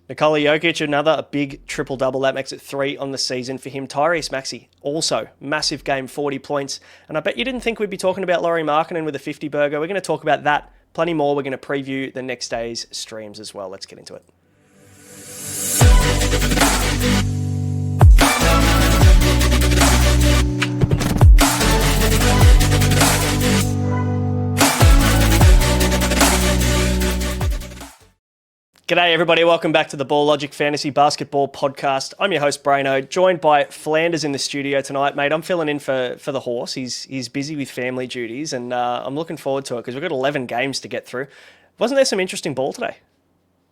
Nikola Jokic, another big triple-double. That makes it 3 on the season for him. Tyrese Maxey, also massive game, 40 points. And I bet you didn't think we'd be talking about Lauri Markkanen with a 50-burger. We're going to talk about that, plenty more. We're going to preview the next day's streams as well. Let's get into it. G'day everybody, welcome back to the Ball Logic Fantasy Basketball Podcast. I'm your host Braino, joined by Flanders in the studio tonight. Mate, I'm filling in for the horse. He's busy with family duties and I'm looking forward to it because we've got 11 games to get through. Wasn't there some interesting ball today?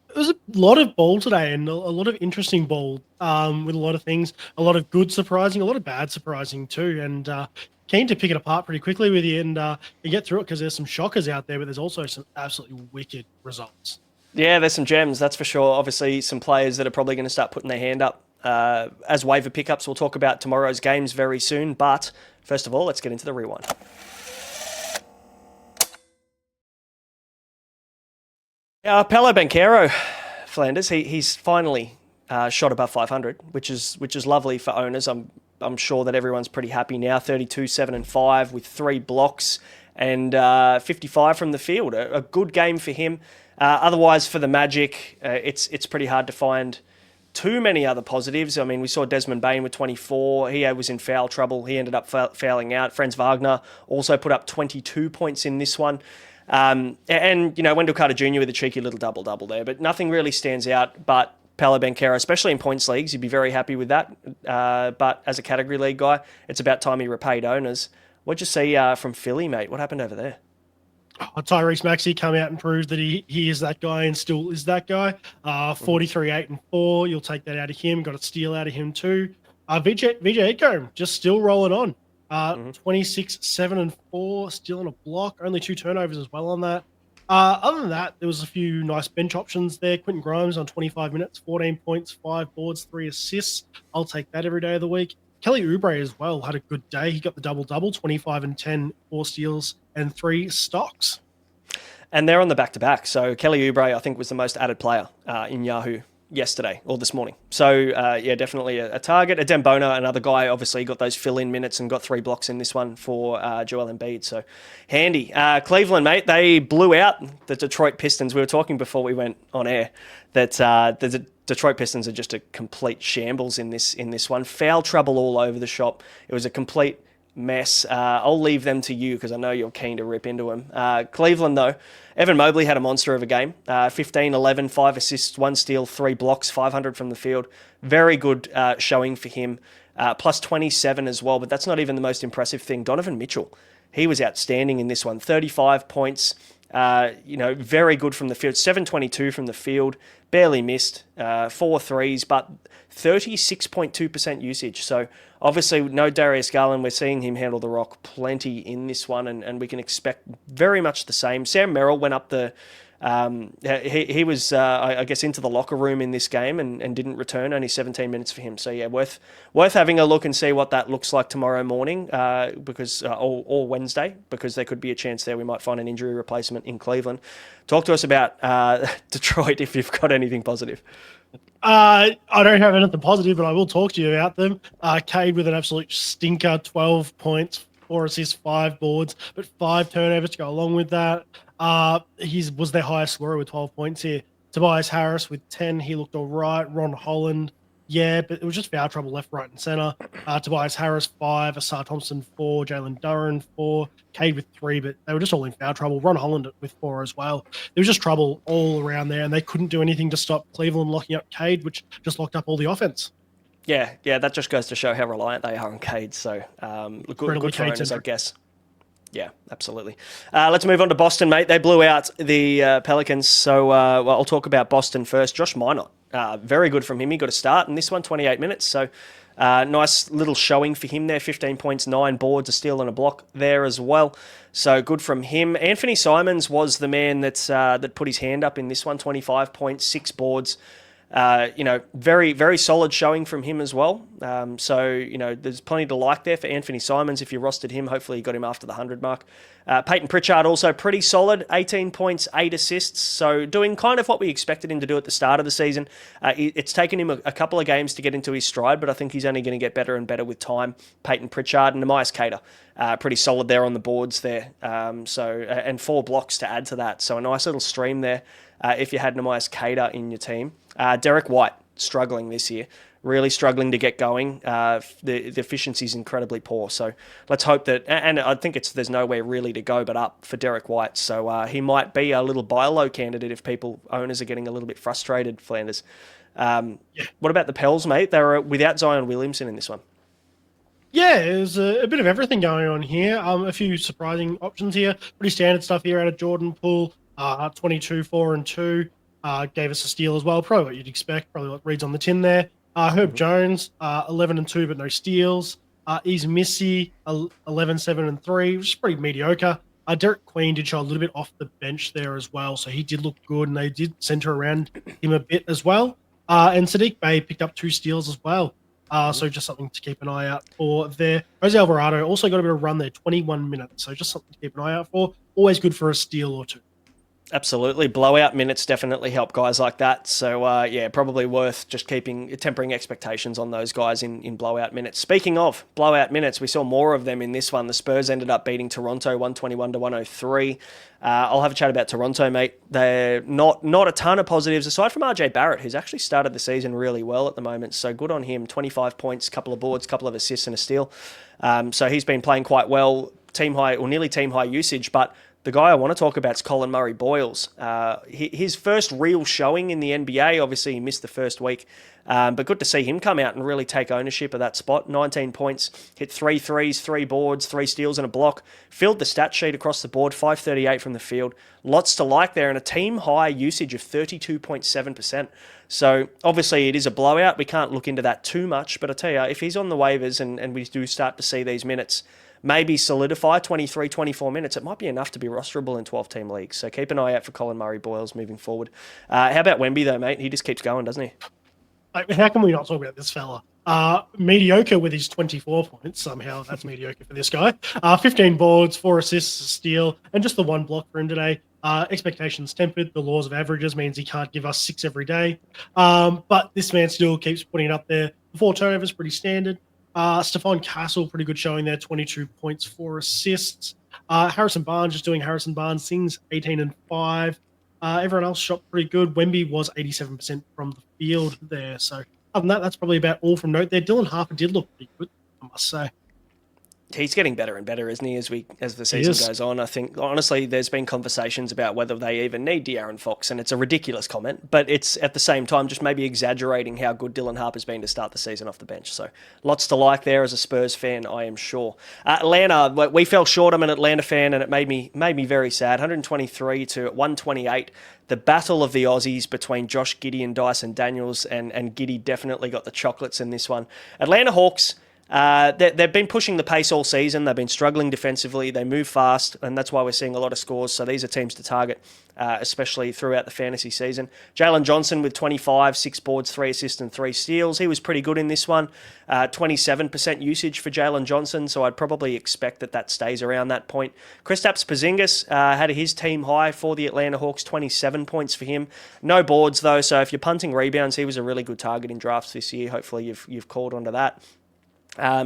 It was a lot of ball today and a lot of interesting ball with a lot of things, a lot of good surprising, a lot of bad surprising too. And keen to pick it apart pretty quickly with you and get through it because there's some shockers out there, but there's also some absolutely wicked results. Yeah, there's some gems, that's for sure. Obviously, some players that are probably going to start putting their hand up as waiver pickups. We'll talk about tomorrow's games very soon. But first of all, let's get into the rewind. Paolo Banchero, Flanders, he's finally shot above 500, which is lovely for owners. I'm sure that everyone's pretty happy now. 32, 7 and 5 with 3 blocks and 55 from the field. A good game for him. Otherwise, for the Magic, it's pretty hard to find too many other positives. I mean, we saw Desmond Bain with 24. He was in foul trouble. He ended up fouling out. Franz Wagner also put up 22 points in this one. And Wendell Carter Jr. with a cheeky little double-double there. But nothing really stands out but Paolo Banchero, especially in points leagues. You'd be very happy with that. But as a category league guy, it's about time he repaid owners. What'd you see from Philly, mate? What happened over there? Tyrese Maxey come out and proved that he is that guy and still is that guy. 43, 8 and 4. You'll take that out of him. Got a steal out of him too. VJ Edgecombe just still rolling on. 26, 7 and 4, stealing a block. Only 2 turnovers as well on that. Other than that, there was a few nice bench options there. Quentin Grimes on 25 minutes, 14 points, 5 boards, 3 assists. I'll take that every day of the week. Kelly Oubre as well had a good day. He got the double-double, 25 and 10, 4 steals and 3 stocks. And they're on the back-to-back. So Kelly Oubre, I think, was the most added player in Yahoo yesterday or this morning. So, definitely a target. Adem Bona, another guy, obviously got those fill-in minutes and got 3 blocks in this one for Joel Embiid. So, handy. Cleveland, mate, they blew out the Detroit Pistons. We were talking before we went on air that the Detroit Pistons are just a complete shambles in this one. Foul trouble all over the shop. It was a complete mess. I'll leave them to you because I know you're keen to rip into them. Cleveland, though, Evan Mobley had a monster of a game. 15, 11, 5 assists, 1 steal, 3 blocks, 500 from the field. Very good showing for him. Plus 27 as well, but that's not even the most impressive thing. Donovan Mitchell, he was outstanding in this one. 35 points. Very good from the field. 722 from the field. Barely missed. 4 threes, but 36.2% usage. So obviously no Darius Garland. We're seeing him handle the rock plenty in this one, and we can expect very much the same. Sam Merrill went up the... he was, I guess, into the locker room in this game and didn't return. Only 17 minutes for him. So yeah, worth having a look and see what that looks like tomorrow morning, or Wednesday, because there could be a chance there we might find an injury replacement in Cleveland. Talk to us about Detroit if you've got anything positive. I don't have anything positive, but I will talk to you about them. Cade with an absolute stinker, 12 points, 4 assists, 5 boards, but 5 turnovers to go along with that. He was their highest scorer with 12 points here. Tobias Harris with 10. He looked all right. Ron Holland, yeah, but it was just foul trouble left, right, and center. Tobias Harris, 5. Asar Thompson, 4. Jalen Duren, 4. Cade with 3, but they were just all in foul trouble. Ron Holland with 4 as well. There was just trouble all around there, and they couldn't do anything to stop Cleveland locking up Cade, which just locked up all the offense. Yeah, that just goes to show how reliant they are on Cade. So good for owners, I guess. Yeah, absolutely. Let's move on to Boston, mate. They blew out the Pelicans. So I'll talk about Boston first. Josh Minott, very good from him. He got a start in this one, 28 minutes. So nice little showing for him there. 15 points, 9 boards, a steal and a block there as well. So good from him. Anthony Simons was the man that put his hand up in this one. 25 points, 6 boards. Very, very solid showing from him as well. There's plenty to like there for Anthony Simons. If you rostered him, hopefully you got him after the 100 mark. Peyton Pritchard also pretty solid, 18 points, 8 assists. So doing kind of what we expected him to do at the start of the season. It's taken him a couple of games to get into his stride, but I think he's only going to get better and better with time. Peyton Pritchard and Namias Cater, pretty solid there on the boards there. And 4 blocks to add to that. So a nice little stream there if you had Namias Cater in your team. Derek White, struggling this year. Really struggling to get going. The efficiency is incredibly poor. So let's hope that, and I think there's nowhere really to go but up for Derek White. So he might be a little buy low candidate if owners are getting a little bit frustrated, Flanders. What about the Pels, mate? They were without Zion Williamson in this one. Yeah, there's a bit of everything going on here. A few surprising options here. Pretty standard stuff here out of Jordan Poole. 22, 4 and 2. Gave us a steal as well. Probably what you'd expect. Probably what reads on the tin there. Herb Jones, 11 and 2, but no steals. Ease Missy, 11, 7 and 3, which is pretty mediocre. Derek Queen did show a little bit off the bench there as well, so he did look good, and they did center around him a bit as well. And Sadiq Bey picked up 2 steals as well. So just something to keep an eye out for there. Jose Alvarado also got a bit of run there, 21 minutes. So just something to keep an eye out for. Always good for a steal or 2. Absolutely. Blowout minutes definitely help guys like that. So, probably worth just tempering expectations on those guys in blowout minutes. Speaking of blowout minutes, we saw more of them in this one. The Spurs ended up beating Toronto 121-103. I'll have a chat about Toronto, mate. They're not a ton of positives, aside from RJ Barrett, who's actually started the season really well at the moment. So good on him. 25 points, couple of boards, couple of assists and a steal. So he's been playing quite well, nearly team high usage, but the guy I want to talk about is Colin Murray-Boyles. His first real showing in the NBA, obviously he missed the first week, but good to see him come out and really take ownership of that spot. 19 points, hit 3 threes, 3 boards, 3 steals and a block. Filled the stat sheet across the board, 538 from the field. Lots to like there, and a team high usage of 32.7%. So obviously it is a blowout. We can't look into that too much, but I tell you, if he's on the waivers and we do start to see these minutes maybe solidify 23, 24 minutes, it might be enough to be rosterable in 12-team leagues. So keep an eye out for Colin Murray-Boyles moving forward. How about Wemby, though, mate? He just keeps going, doesn't he? How can we not talk about this fella? Mediocre with his 24 points. Somehow that's mediocre for this guy. 15 boards, 4 assists, a steal, and just the 1 block for him today. Expectations tempered. The laws of averages means he can't give us 6 every day. But this man still keeps putting it up there. 4 turnovers, pretty standard. Stephon Castle, pretty good showing there, 22 points, 4 assists. Harrison Barnes, just doing Harrison Barnes things, 18 and 5. Everyone else shot pretty good. Wemby was 87% from the field there. So other than that, that's probably about all from note there. Dylan Harper did look pretty good, I must say. He's getting better and better, isn't he, as the season goes on? I think, honestly, there's been conversations about whether they even need De'Aaron Fox, and it's a ridiculous comment, but it's at the same time just maybe exaggerating how good Dylan Harper's been to start the season off the bench. So lots to like there as a Spurs fan, I am sure. Atlanta, we fell short. I'm an Atlanta fan, and it made me very sad. 123 to 128. The battle of the Aussies between Josh Giddey and Dyson Daniels, and Giddey definitely got the chocolates in this one. Atlanta Hawks, they've been pushing the pace all season. They've been struggling defensively. They move fast, and that's why we're seeing a lot of scores. So these are teams to target, especially throughout the fantasy season. Jalen Johnson with 25, 6 boards, 3 assists, and 3 steals. He was pretty good in this one. 27% usage for Jalen Johnson, so I'd probably expect that stays around that point. Kristaps Porzingis had his team high for the Atlanta Hawks, 27 points for him. No boards, though, so if you're punting rebounds, he was a really good target in drafts this year. Hopefully you've called onto that.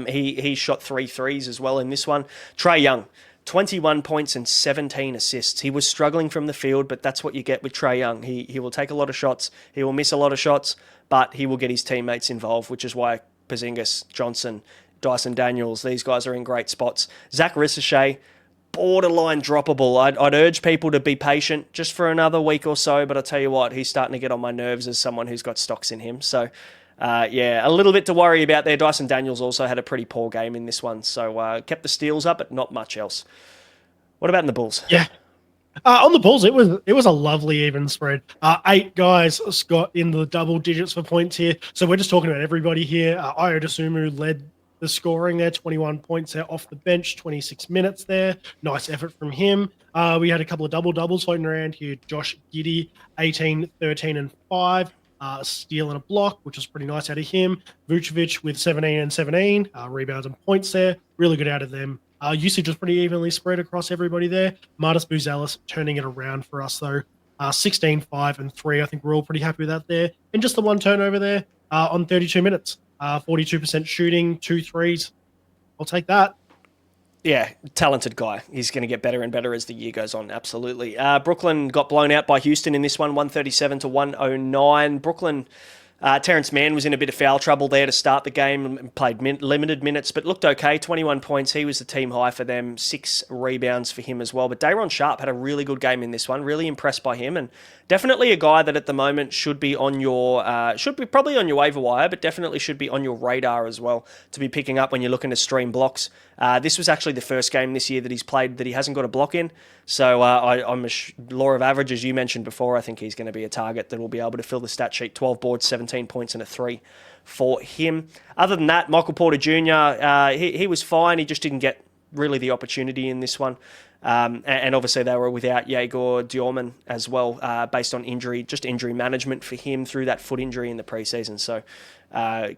He shot 3 threes as well in this one. Trae Young, 21 points and 17 assists. He was struggling from the field, but that's what you get with Trae Young. He will take a lot of shots. He will miss a lot of shots, but he will get his teammates involved, which is why Porzingis, Johnson, Dyson Daniels, these guys are in great spots. Zach Ricochet, borderline droppable. I'd urge people to be patient just for another week or so, but I tell you what, he's starting to get on my nerves as someone who's got stocks in him. So a little bit to worry about there. Dyson Daniels also had a pretty poor game in this one, so kept the steals up, but not much else. What about in the Bulls? Yeah. On the Bulls, it was a lovely even spread. 8 guys got in the double digits for points here. So we're just talking about everybody here. Ayo Dosunmu led the scoring there, 21 points there off the bench, 26 minutes there. Nice effort from him. We had a couple of double-doubles floating around here. Josh Giddey, 18, 13, and 5. a steal and a block, which was pretty nice out of him. Vucevic with 17 and 17, rebounds and points there. Really good out of them. Usage was pretty evenly spread across everybody there. Martis Buzelis turning it around for us, though. 16, 5, and 3. I think we're all pretty happy with that there. And just the one turnover there on 32 minutes. 42% shooting, 2 threes. I'll take that. Yeah, talented guy. He's going to get better and better as the year goes on, absolutely. Brooklyn got blown out by Houston in this one, 137 to 109. Brooklyn, Terrence Mann was in a bit of foul trouble there to start the game and played limited minutes, but looked okay, 21 points. He was the team high for them, 6 rebounds for him as well. But Day'Ron Sharpe had a really good game in this one, really impressed by him, and definitely a guy that at the moment should be on your, probably on your waiver wire, but definitely should be on your radar as well to be picking up when you're looking to stream blocks. This was actually the first game this year that he's played that he hasn't got a block in. So I'm a law of average, as you mentioned before. I think he's going to be a target that will be able to fill the stat sheet. 12 boards, 17 points, and a 3 for him. Other than that, Michael Porter Jr., he was fine. He just didn't get really the opportunity in this one. And obviously they were without Yegor Diorman as well, based on injury, just injury management for him through that foot injury in the preseason. So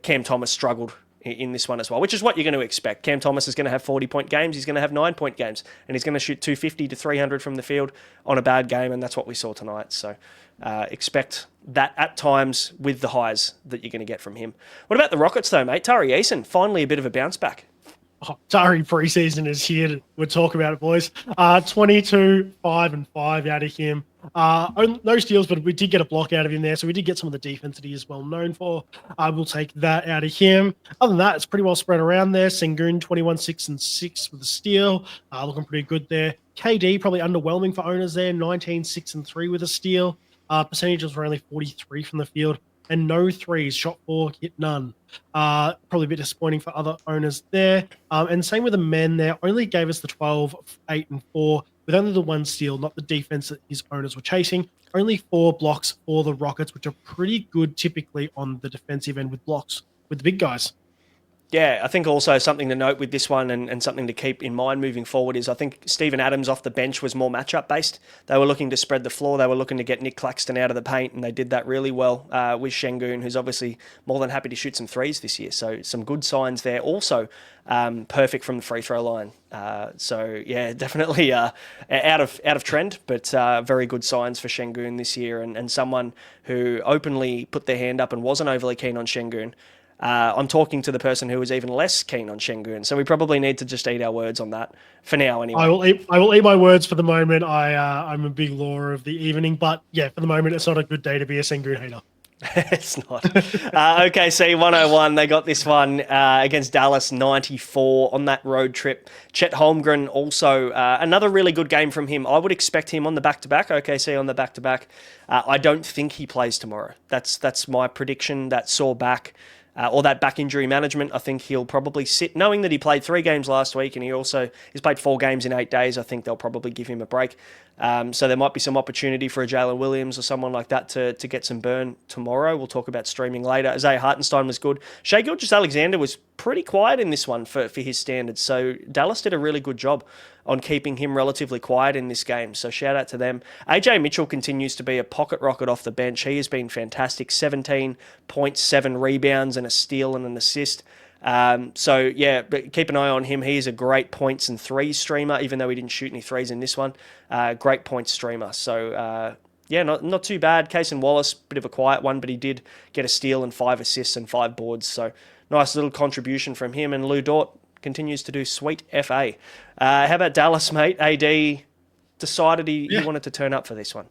Cam Thomas struggled in this one as well, which is what you're going to expect. Cam Thomas is going to have 40-point games. He's going to have 9-point games, and he's going to shoot 250 to 300 from the field on a bad game, and that's what we saw tonight. So expect that at times with the highs that you're going to get from him. What about the Rockets, though, mate? Tari Eason, finally a bit of a bounce back. Oh, Tari preseason is here. We'll talk about it, boys. 22, 5, and 5 out of him. No steals, but we did get a block out of him there, so we did get some of the defense that he is well known for. We'll take that out of him. Other than that, it's pretty well spread around there. Sengun, 21, 6, and 6 with a steal. Looking pretty good there. KD, probably underwhelming for owners there. 19, 6, and 3 with a steal. Percentages were only 43 from the field. And no threes, shot 4, hit none. Probably a bit disappointing for other owners there. And same with the men there, only gave us the 12, 8, and 4, with only the 1 steal, not the defense that his owners were chasing. Only 4 blocks for the Rockets, which are pretty good typically on the defensive end with blocks with the big guys. Yeah, I think also something to note with this one and something to keep in mind moving forward is I think Steven Adams off the bench was more matchup based. They were looking to spread the floor. They were looking to get Nick Claxton out of the paint, and they did that really well with Sengun, who's obviously more than happy to shoot some threes this year. So some good signs there. Also, perfect from the free throw line. So yeah, definitely out of trend, but very good signs for Sengun this year, and someone who openly put their hand up and wasn't overly keen on Sengun. I'm talking to the person who was even less keen on Sengun, so we probably need to just eat our words on that for now. Anyway, I will eat my words for the moment. I'm a big law of the evening, but yeah, for the moment, it's not a good day to be a Sengun hater. It's not. OKC 101. They got this one against Dallas 94 on that road trip. Chet Holmgren also another really good game from him. I would expect him on the back-to-back. OKC on the back-to-back. I don't think he plays tomorrow. That's my prediction. That sore back. Or that back injury management, I think he'll probably sit, knowing that he played 3 games last week and he's played 4 games in 8 days. I think they'll probably give him a break. So there might be some opportunity for a Jalen Williams or someone like that to get some burn tomorrow. We'll talk about streaming later. Isaiah Hartenstein was good. Shai Gilgeous-Alexander was pretty quiet in this one for his standards. So Dallas did a really good job on keeping him relatively quiet in this game. So shout out to them. AJ Mitchell continues to be a pocket rocket off the bench. He has been fantastic. 17 points, 7 rebounds, and a steal and an assist. So yeah, but keep an eye on him. He is a great points and threes streamer, even though he didn't shoot any threes in this one. Great points streamer. So yeah, not too bad. Cason Wallace, bit of a quiet one, but he did get a steal and 5 assists and 5 boards. So nice little contribution from him. And Lou Dort continues to do sweet FA. How about Dallas, mate? AD decided he wanted to turn up for this one.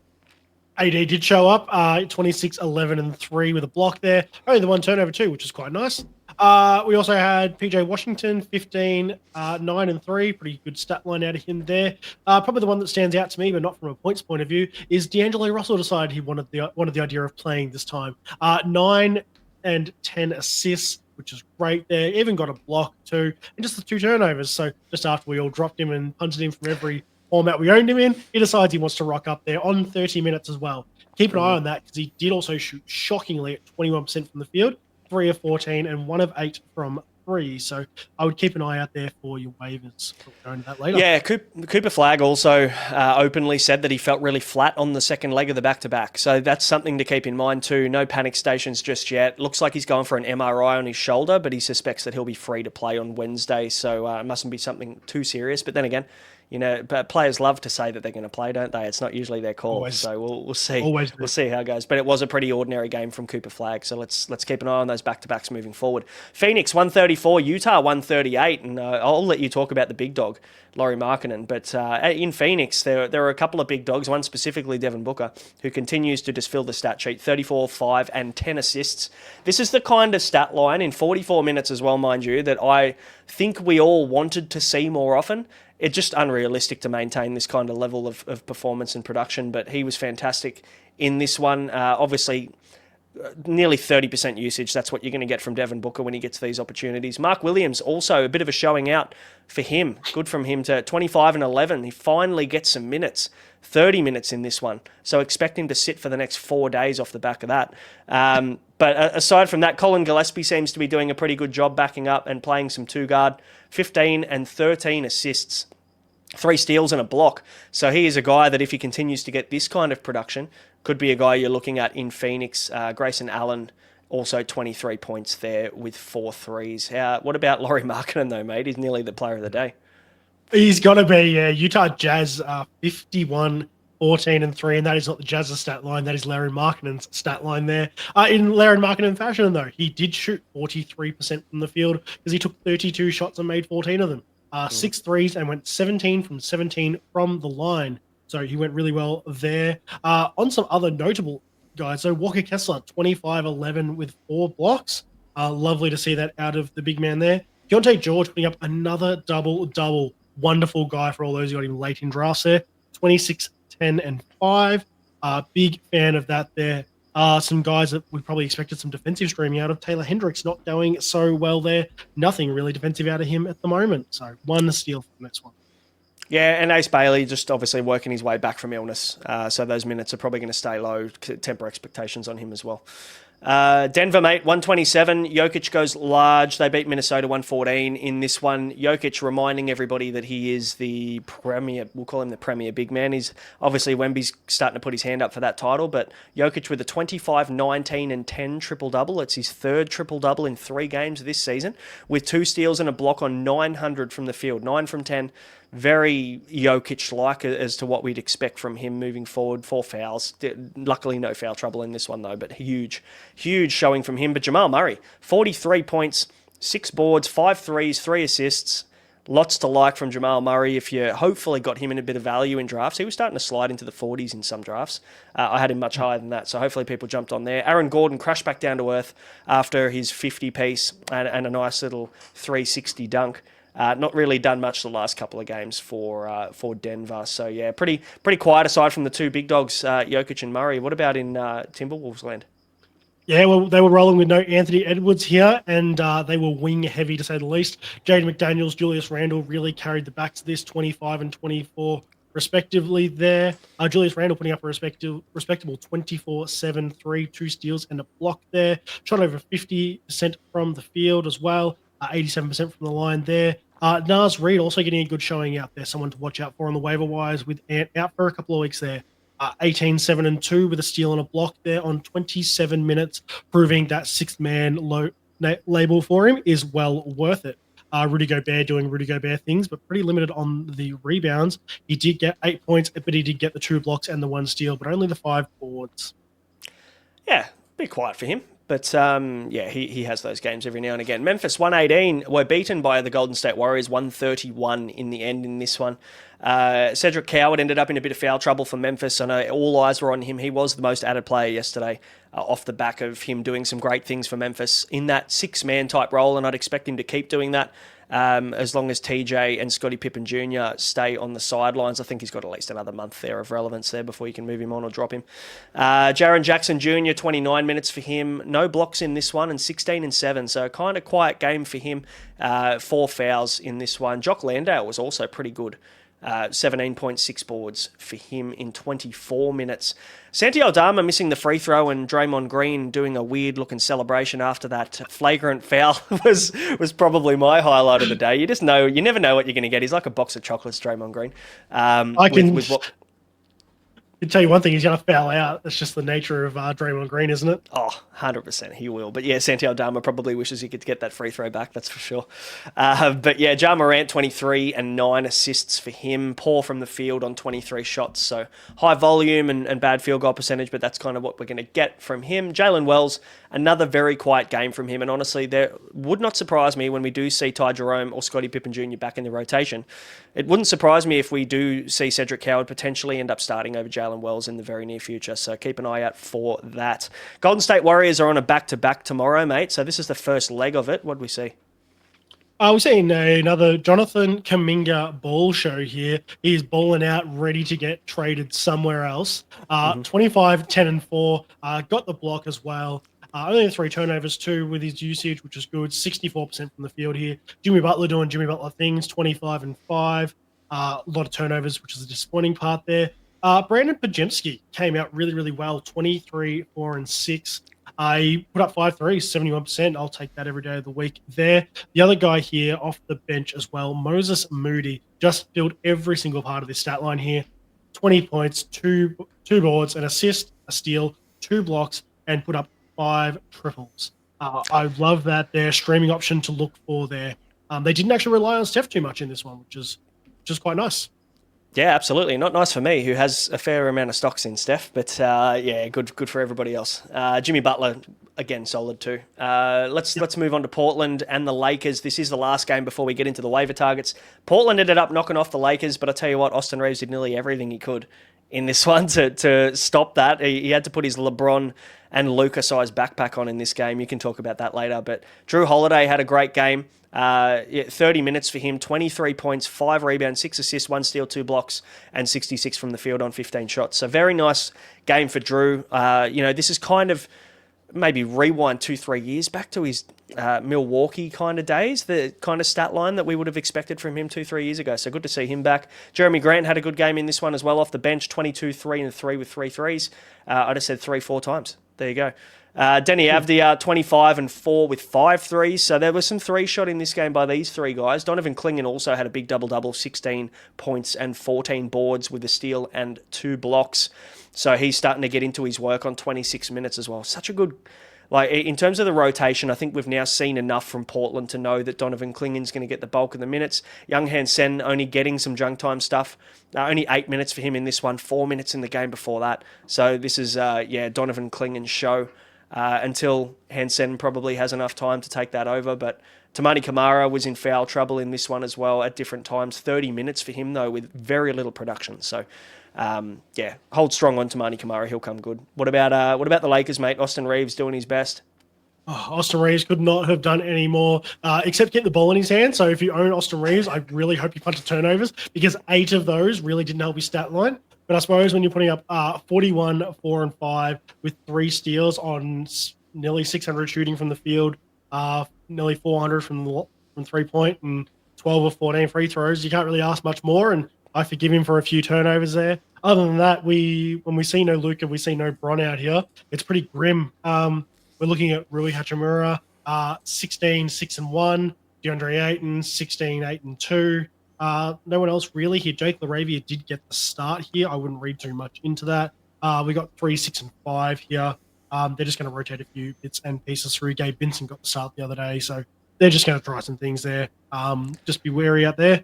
AD did show up, 26, 11, and 3 with a block there. Only the 1 turnover too, which is quite nice. We also had PJ Washington, 15, 9, and 3. Pretty good stat line out of him there. Probably the one that stands out to me, but not from a points point of view, is D'Angelo Russell decided he wanted the idea of playing this time. 9 and 10 assists, which is great there. Even got a block too, and just the 2 turnovers. So just after we all dropped him and punted him from every format we owned him in, he decides he wants to rock up there on 30 minutes as well. Keep an eye on that because he did also shoot shockingly at 21% from the field, 3 of 14, and 1 of 8 from 3. So I would keep an eye out there for your waivers. We'll go into that later. Yeah, Cooper Flagg also openly said that he felt really flat on the second leg of the back-to-back. So that's something to keep in mind too. No panic stations just yet. Looks like he's going for an MRI on his shoulder, but he suspects that he'll be free to play on Wednesday. So it mustn't be something too serious. But then again, but players love to say that they're going to play, don't they? It's not usually their call. Always. So we'll see. Always we'll see how it goes. But it was a pretty ordinary game from Cooper Flagg. So let's keep an eye on those back-to-backs moving forward. Phoenix 134, Utah 138, and I'll let you talk about the big dog, Lauri Markkanen. But in Phoenix, there are a couple of big dogs, one specifically Devin Booker, who continues to just fill the stat sheet, 34, 5, and 10 assists. This is the kind of stat line in 44 minutes as well, mind you, that I think we all wanted to see more often. It's just unrealistic to maintain this kind of level of performance and production, but he was fantastic in this one. Obviously, nearly 30% usage. That's what you're going to get from Devin Booker when he gets these opportunities. Mark Williams, also a bit of a showing out for him. Good from him to 25 and 11. He finally gets some minutes, 30 minutes in this one. So expect him to sit for the next 4 days off the back of that. But aside from that, Colin Gillespie seems to be doing a pretty good job backing up and playing some two-guard. 15 and 13 assists, 3 steals and a block. So he is a guy that if he continues to get this kind of production, could be a guy you're looking at in Phoenix. Grayson Allen, also 23 points there with 4 threes. What about Lauri Markkanen though, mate? He's nearly the player of the day. He's got to be, Utah Jazz 51, 14 and 3, and that is not the Jazz's stat line. That is Lauri Markkanen's stat line there. In Lauri Markkanen fashion, though, he did shoot 43% from the field because he took 32 shots and made 14 of them. 6 threes and went 17 from 17 from the line. So he went really well there. On some other notable guys, so Walker Kessler, 25-11 with 4 blocks. Lovely to see that out of the big man there. Keontae George putting up another double-double. Wonderful guy for all those who got him late in drafts there. 26, 10, and 5. Big fan of that there. Some guys that we probably expected some defensive streaming out of. Taylor Hendricks not going so well there. Nothing really defensive out of him at the moment. So 1 steal from this one. Yeah, and Ace Bailey just obviously working his way back from illness. So those minutes are probably going to stay low, temper expectations on him as well. Denver, mate, 127. Jokic goes large. They beat Minnesota 114 in this one. Jokic reminding everybody that he is the premier, we'll call him the premier big man. He's obviously Wemby's starting to put his hand up for that title, but Jokic with a 25, 19, and 10 triple-double. It's his 3rd triple-double in 3 games this season, with 2 steals and a block on 900 from the field, 9 from 10. Very Jokic-like as to what we'd expect from him moving forward. 4 fouls. Luckily, no foul trouble in this one, though, but huge showing from him. But Jamal Murray, 43 points, 6 boards, 5 threes, 3 assists. Lots to like from Jamal Murray. If you hopefully got him in a bit of value in drafts, he was starting to slide into the 40s in some drafts. I had him much higher than that, so hopefully people jumped on there. Aaron Gordon crashed back down to earth after his 50-piece and a nice little 360 dunk. Not really done much the last couple of games for Denver. So, yeah, pretty quiet aside from the 2 big dogs, Jokic and Murray. What about in Timberwolves land? Yeah, well, they were rolling with no Anthony Edwards here, and they were wing heavy to say the least. Jaden McDaniels, Julius Randle really carried the backs to this, 25 and 24 respectively there. Julius Randle putting up a respectable 24, 7, 3, 2 steals and a block there. Shot over 50% from the field as well, 87% from the line there. Naz Reid also getting a good showing out there, someone to watch out for on the waiver wires with Ant out for a couple of weeks there. 18, 7, and 2 with a steal and a block there on 27 minutes, proving that 6th man label for him is well worth it. Rudy Gobert doing Rudy Gobert things, but pretty limited on the rebounds. He did get 8 points, but he did get the 2 blocks and the 1 steal, but only the 5 boards. Yeah, a bit quiet for him. But, he has those games every now and again. Memphis 118 were beaten by the Golden State Warriors 131 in the end in this one. Cedric Coward ended up in a bit of foul trouble for Memphis. I know all eyes were on him. He was the most added player yesterday off the back of him doing some great things for Memphis in that 6-man type role, and I'd expect him to keep doing that. As long as TJ and Scottie Pippen Jr. stay on the sidelines. I think he's got at least another month there of relevance there before you can move him on or drop him. Jaren Jackson Jr., 29 minutes for him. No blocks in this one and 16 and 7. So kind of quiet game for him. 4 fouls in this one. Jock Landale was also pretty good 17.6 boards for him in 24 minutes. Santi Aldama missing the free throw and Draymond Green doing a weird-looking celebration after that flagrant foul was probably my highlight of the day. You never know what you're going to get. He's like a box of chocolates, Draymond Green. I can tell you one thing, he's going to foul out. That's just the nature of Draymond Green, isn't it? Oh, 100% he will. But yeah, Santi Aldama probably wishes he could get that free throw back, that's for sure. But yeah, Ja Morant, 23 and 9 assists for him. Poor from the field on 23 shots. So high volume and bad field goal percentage, but that's kind of what we're going to get from him. Jalen Wells, another very quiet game from him. And honestly, there would not surprise me when we do see Ty Jerome or Scottie Pippen Jr. back in the rotation. It wouldn't surprise me if we do see Cedric Howard potentially end up starting over Jalen Wells in the very near future. So keep an eye out for that. Golden State Warriors are on a back-to-back tomorrow, mate. So this is the first leg of it. What do we see? We're seeing another Jonathan Kuminga ball show here. He's balling out, ready to get traded somewhere else. 25, 10, and 4. Got the block as well. Only 3 turnovers too with his usage, which is good. 64% from the field here. Jimmy Butler doing Jimmy Butler things, 25 and 5. A lot of turnovers, which is a disappointing part there. Brandon Pajemski came out really, really well. 23, 4, and 6. He put up 5 threes, 71%. I'll take that every day of the week there. The other guy here off the bench as well, Moses Moody, just filled every single part of this stat line here. 20 points, two boards, an assist, a steal, 2 blocks, and put up 5 triples. I love that their streaming option to look for there. They didn't actually rely on Steph too much in this one, which is quite nice. Yeah, absolutely. Not nice for me, who has a fair amount of stocks in Steph, but yeah, good for everybody else. Jimmy Butler, again, solid too. Let's move on to Portland and the Lakers. This is the last game before we get into the waiver targets. Portland ended up knocking off the Lakers, but I tell you what, Austin Reeves did nearly everything he could in this one to stop that. He had to put his LeBron and Luka-sized backpack on in this game. You can talk about that later, but Drew Holiday had a great game. 30 minutes for him, 23 points, 5 rebounds, 6 assists, 1 steal, 2 blocks, and 66 from the field on 15 shots. So very nice game for Drew. This is kind of maybe rewind 2-3 years back to his Milwaukee kind of days, the kind of stat line that we would have expected from him 2-3 years ago. So good to see him back. Jeremy Grant had a good game in this one as well off the bench, 22, 3 and 3 with 3 threes. I just said 3-4 times. There you go. Denny Avdia, 25 and 4 with 5 threes. So there was some 3 shot in this game by these 3 guys. Donovan Clingan also had a big double-double, 16 points and 14 boards with a steal and 2 blocks. So he's starting to get into his work on 26 minutes as well. Such a good... in terms of the rotation, I think we've now seen enough from Portland to know that Donovan Clingan's going to get the bulk of the minutes. Young Han Sen only getting some junk time stuff. Only 8 minutes for him in this one, 4 minutes in the game before that. So this is, Donovan Clingan's show. Until Hansen probably has enough time to take that over. But Tamani Kamara was in foul trouble in this one as well at different times. 30 minutes for him, though, with very little production. So, hold strong on Tamani Kamara. He'll come good. What about the Lakers, mate? Austin Reeves doing his best. Austin Reeves could not have done any more except get the ball in his hand. So if you own Austin Reeves, I really hope you punch turnovers because 8 of those really didn't help his stat line. But I suppose when you're putting up 41, 4, and 5 with 3 steals on nearly 600 shooting from the field, nearly 400 from 3-point, and 12 or 14 free throws, you can't really ask much more. And I forgive him for a few turnovers there. Other than that, when we see no Luka, we see no Bron out here. It's pretty grim. We're looking at Rui Hachimura, 16, 6 and 1. DeAndre Ayton, 16, 8 and 2. No one else really here. Jake LaRavia did get the start here. I wouldn't read too much into that. We got 3, 6, and 5 here. They're just going to rotate a few bits and pieces through. Gabe Vincent got the start the other day, so they're just going to try some things there. Just be wary out there.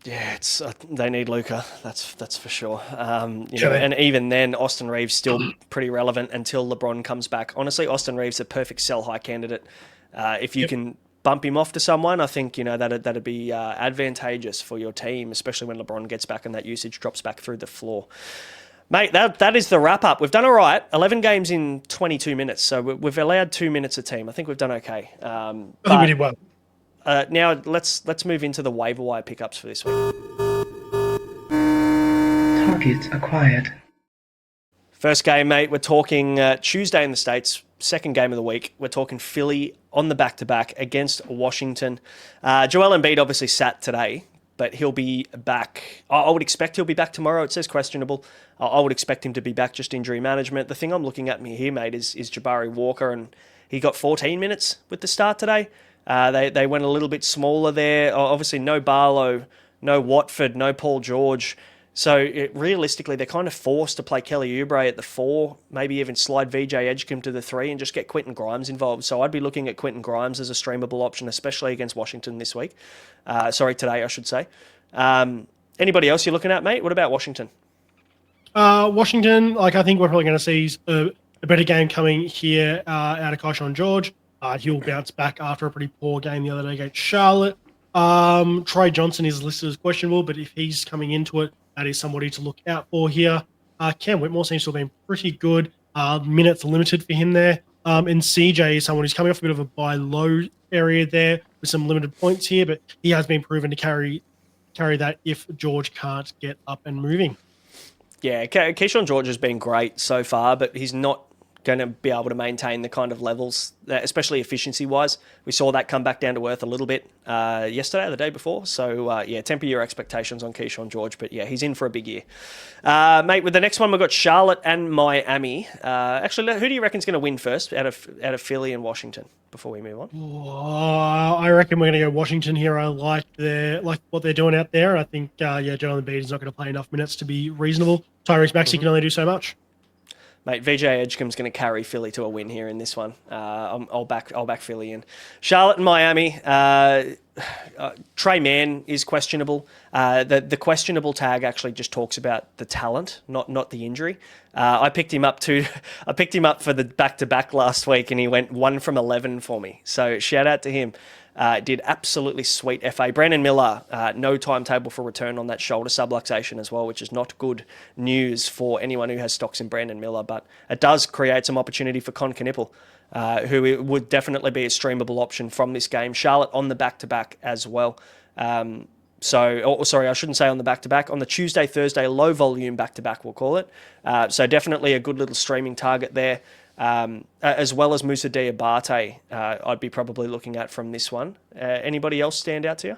Yeah, it's they need Luka. That's for sure. And even then, Austin Reeves still pretty relevant until LeBron comes back. Honestly, Austin Reeves a perfect sell high candidate. If you can bump him off to someone, I think that'd be advantageous for your team, especially when LeBron gets back and that usage drops back through the floor. Mate, that is the wrap up. We've done all right. 11 games in 22 minutes, so we've allowed 2 minutes a team. I think we've done okay. I think we did well. Now let's move into the waiver wire pickups for this week. Targets acquired. First game, mate. We're talking Tuesday in the States. Second game of the week. We're talking Philly on the back-to-back against Washington. Joel Embiid obviously sat today. but he'll be back. I would expect he'll be back tomorrow. It says questionable. I would expect him to be back, just injury management. The thing I'm looking at here, mate, is Jabari Walker, and he got 14 minutes with the start today. They went a little bit smaller there. Obviously, no Barlow, no Watford, no Paul George. So realistically, they're kind of forced to play Kelly Oubre at the 4, maybe even slide VJ Edgecombe to the 3 and just get Quentin Grimes involved. So I'd be looking at Quentin Grimes as a streamable option, especially against Washington this week. Today, I should say. Anybody else you're looking at, mate? What about Washington? Washington, I think we're probably going to see a better game coming here out of Keyshawn George. He'll bounce back after a pretty poor game the other day against Charlotte. Trey Johnson is listed as questionable, but if he's coming into it, that is somebody to look out for here. Cam Whitmore seems to have been pretty good. Minutes are limited for him there. And CJ is someone who's coming off a bit of a buy low area there with some limited points here, but he has been proven to carry that if George can't get up and moving. Yeah, Keyshawn George has been great so far, but he's not going to be able to maintain the kind of levels, especially efficiency-wise. We saw that come back down to earth a little bit yesterday or the day before. So, temper your expectations on Keyshawn George. But, yeah, he's in for a big year. Mate, with the next one, we've got Charlotte and Miami. Actually, who do you reckon is going to win first out of Philly and Washington before we move on? I reckon we're going to go Washington here. I like what they're doing out there. I think, Jonathan Bede is not going to play enough minutes to be reasonable. Tyrese Maxey can only do so much. Mate, VJ Edgecombe's going to carry Philly to a win here in this one. I'll back Philly in. Charlotte and Miami. Trey Mann is questionable. The questionable tag actually just talks about the talent, not the injury. I picked him up for the back-to-back last week, and he went 1 from 11 for me. So shout out to him. Did absolutely sweet FA. Brandon Miller, no timetable for return on that shoulder subluxation as well, which is not good news for anyone who has stocks in Brandon Miller, but it does create some opportunity for Con Knipple, who would definitely be a streamable option from this game. Charlotte on the back-to-back as well. I shouldn't say on the back-to-back. On the Tuesday, Thursday, low-volume back-to-back, we'll call it. So definitely a good little streaming target there. As well as Moussa Diabate, I'd be probably looking at from this one. Anybody else stand out to you?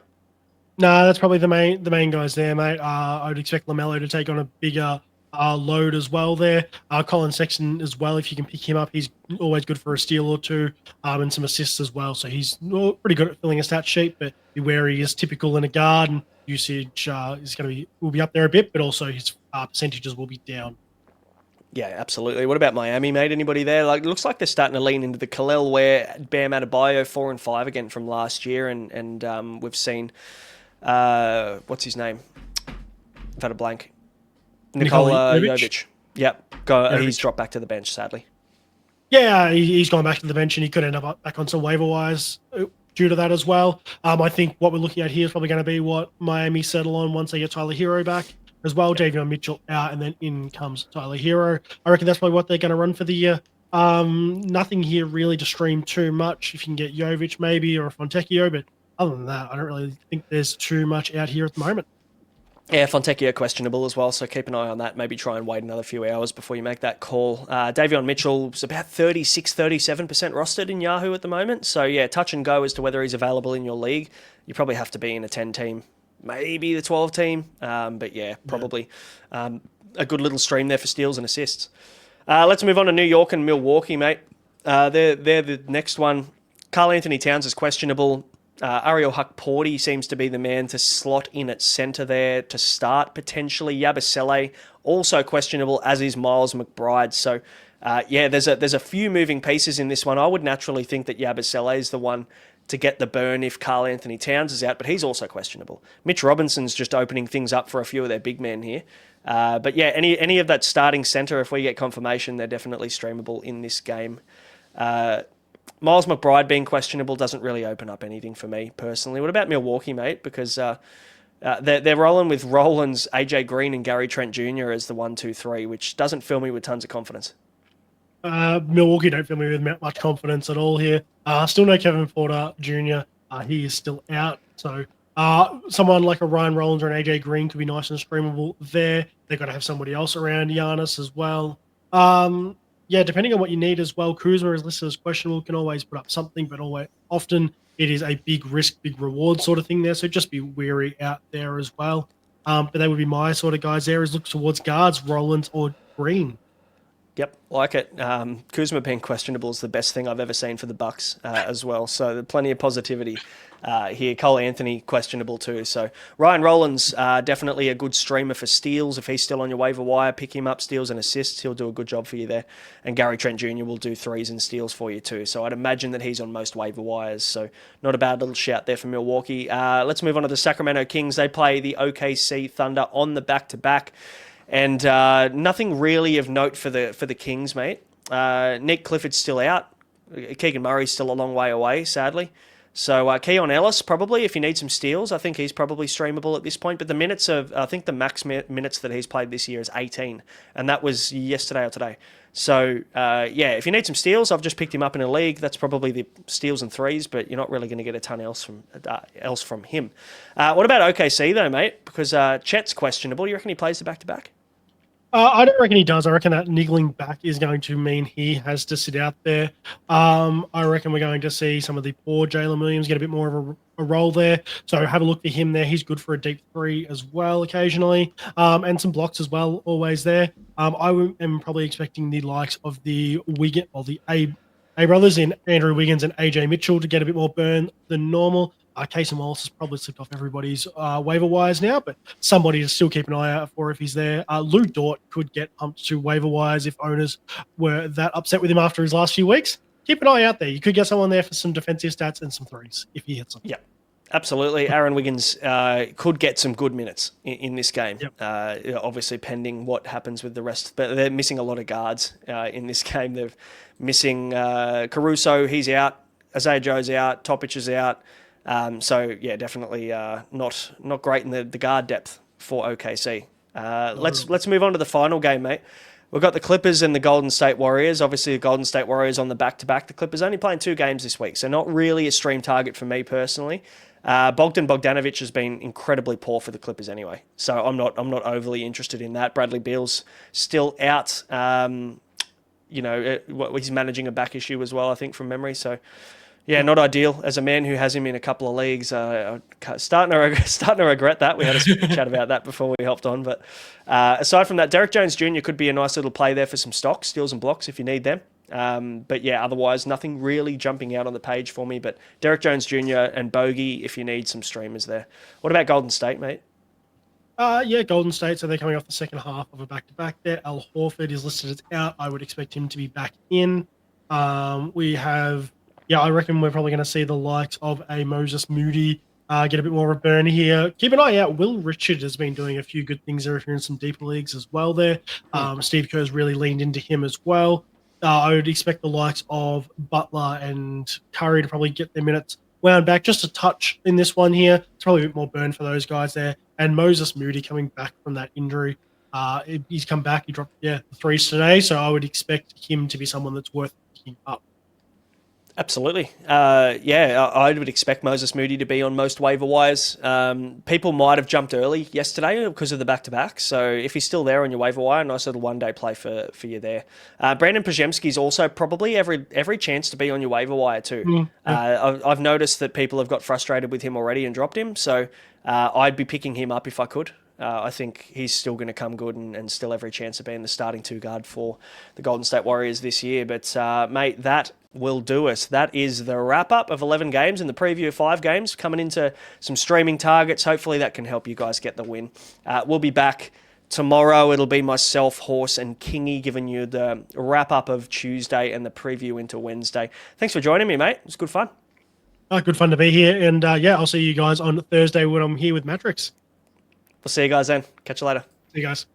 No, that's probably the main guys there, mate. I would expect LaMelo to take on a bigger load as well there. Colin Sexton as well, if you can pick him up, he's always good for a steal or two and some assists as well. So he's pretty good at filling a stat sheet, but be wary he is typical in a guard, and usage will be up there a bit, but also his percentages will be down. Yeah, absolutely. What about Miami, mate? Anybody there? It looks like they're starting to lean into the Khalil Ware, Bam Adebayo, 4 and 5 again from last year, and we've seen what's his name? I've had a blank. Nikola Jovic. Yep, he's dropped back to the bench, sadly. Yeah, he's gone back to the bench, and he could end up back on some waiver wires due to that as well. I think what we're looking at here is probably going to be what Miami settle on once they get Tyler Hero back as well. Davion Mitchell out, and then in comes Tyler Hero. I reckon that's probably what they're going to run for the year. Nothing here really to stream too much. If you can get Jovic maybe or Fontecchio, but other than that, I don't really think there's too much out here at the moment. Yeah, Fontecchio questionable as well, so keep an eye on that. Maybe try and wait another few hours before you make that call. Davion Mitchell's about 36-37% rostered in Yahoo at the moment, so yeah, touch and go as to whether he's available in your league. You probably have to be in a 10-team, maybe the 12-team, but yeah, probably a good little stream there for steals and assists. Let's move on to New York and Milwaukee, mate. They're the next one. Karl Anthony Towns is questionable. Ariel Huck-Porty seems to be the man to slot in at centre there to start, potentially. Yabusele, also questionable, as is Miles McBride. So, there's a few moving pieces in this one. I would naturally think that Yabusele is the one to get the burn if Karl Anthony Towns is out, but he's also questionable. Mitch Robinson's just opening things up for a few of their big men here. But yeah, any of that starting centre, if we get confirmation, they're definitely streamable in this game. Miles McBride being questionable doesn't really open up anything for me personally. What about Milwaukee, mate? Because they're rolling with Rollins, AJ Green, and Gary Trent Jr. as the 1, 2, 3, which doesn't fill me with tons of confidence. Milwaukee don't fill me with much confidence at all here. Still no Kevin Porter Jr. He is still out. So someone like a Ryan Rollins or an AJ Green could be nice and streamable there. They've got to have somebody else around Giannis as well. Depending on what you need as well. Kuzma is listed as questionable, can always put up something, but often it is a big risk, big reward sort of thing there. So just be wary out there as well. But they would be my sort of guys there, is look towards guards, Rollins or Green. Yep, like it. Kuzma being questionable is the best thing I've ever seen for the Bucks as well. So there's plenty of positivity here. Cole Anthony questionable too. So Ryan Rollins definitely a good streamer for steals. If he's still on your waiver wire, pick him up, steals and assists. He'll do a good job for you there. And Gary Trent Jr. will do threes and steals for you too. So I'd imagine that he's on most waiver wires. So not a bad little shout there for Milwaukee. Let's move on to the Sacramento Kings. They play the OKC Thunder on the back-to-back. And nothing really of note for the Kings, mate. Nick Clifford's still out. Keegan Murray's still a long way away, sadly. So Keon Ellis, probably, if you need some steals, I think he's probably streamable at this point. But the minutes I think the max minutes that he's played this year is 18. And that was yesterday or today. So, if you need some steals, I've just picked him up in a league. That's probably the steals and threes, but you're not really going to get a ton else from him. What about OKC, though, mate? Because Chet's questionable. You reckon he plays the back-to-back? I don't reckon he does. I reckon that niggling back is going to mean he has to sit out there. I reckon we're going to see some of the poor Jalen Williams get a bit more of a role there. So have a look for him there. He's good for a deep three as well occasionally, and some blocks as well, always there. I am probably expecting the likes of the Wiggins or the A brothers in Andrew Wiggins and AJ Mitchell to get a bit more burn than normal. Casey Wallace has probably slipped off everybody's waiver wires now, but somebody to still keep an eye out for if he's there. Lou Dort could get pumped to waiver wires if owners were that upset with him after his last few weeks. Keep an eye out there. You could get someone there for some defensive stats and some threes if he hits them. Yeah, absolutely. Aaron Wiggins could get some good minutes in this game. Yep. Obviously, pending what happens with the rest. But they're missing a lot of guards in this game. They're missing Caruso. He's out. Isaiah Joe's out. Topic is out. Definitely not great in the guard depth for OKC. Let's move on to the final game, mate. We've got the Clippers and the Golden State Warriors. Obviously, the Golden State Warriors on the back-to-back. The Clippers only playing 2 games this week, so not really a stream target for me personally. Bogdan Bogdanovic has been incredibly poor for the Clippers anyway, so I'm not overly interested in that. Bradley Beal's still out. He's managing a back issue as well, I think, from memory. So. Yeah, not ideal. As a man who has him in a couple of leagues, I'm starting to regret that. We had a chat about that before we hopped on. But aside from that, Derek Jones Jr. could be a nice little play there for some stocks, steals and blocks if you need them. Otherwise, nothing really jumping out on the page for me. But Derek Jones Jr. and Bogey if you need some streamers there. What about Golden State, mate? Golden State. So they're coming off the second half of a back-to-back there. Al Horford is listed as out. I would expect him to be back in. I reckon we're probably going to see the likes of a Moses Moody get a bit more of a burn here. Keep an eye out. Will Richard has been doing a few good things there if you're in some deeper leagues as well there. Steve Kerr's really leaned into him as well. I would expect the likes of Butler and Curry to probably get their minutes wound back just a touch in this one here. It's probably a bit more burn for those guys there. And Moses Moody coming back from that injury. He's come back. He dropped the threes today, so I would expect him to be someone that's worth picking up. Absolutely. I would expect Moses Moody to be on most waiver wires. People might have jumped early yesterday because of the back-to-back. So if he's still there on your waiver wire, nice little one-day play for you there. Brandon Pajemski's also probably every chance to be on your waiver wire too. I've noticed that people have got frustrated with him already and dropped him. So I'd be picking him up if I could. I think he's still going to come good and still every chance of being the starting 2 guard for the Golden State Warriors this year. But, mate, that will do us. That is the wrap-up of 11 games and the preview of 5 games coming into some streaming targets. Hopefully that can help you guys get the win. We'll be back tomorrow. It'll be myself, Horse, and Kingy giving you the wrap-up of Tuesday and the preview into Wednesday. Thanks for joining me, mate. It was good fun. Good fun to be here. And, I'll see you guys on Thursday when I'm here with Matrix. We'll see you guys then. Catch you later. See you guys.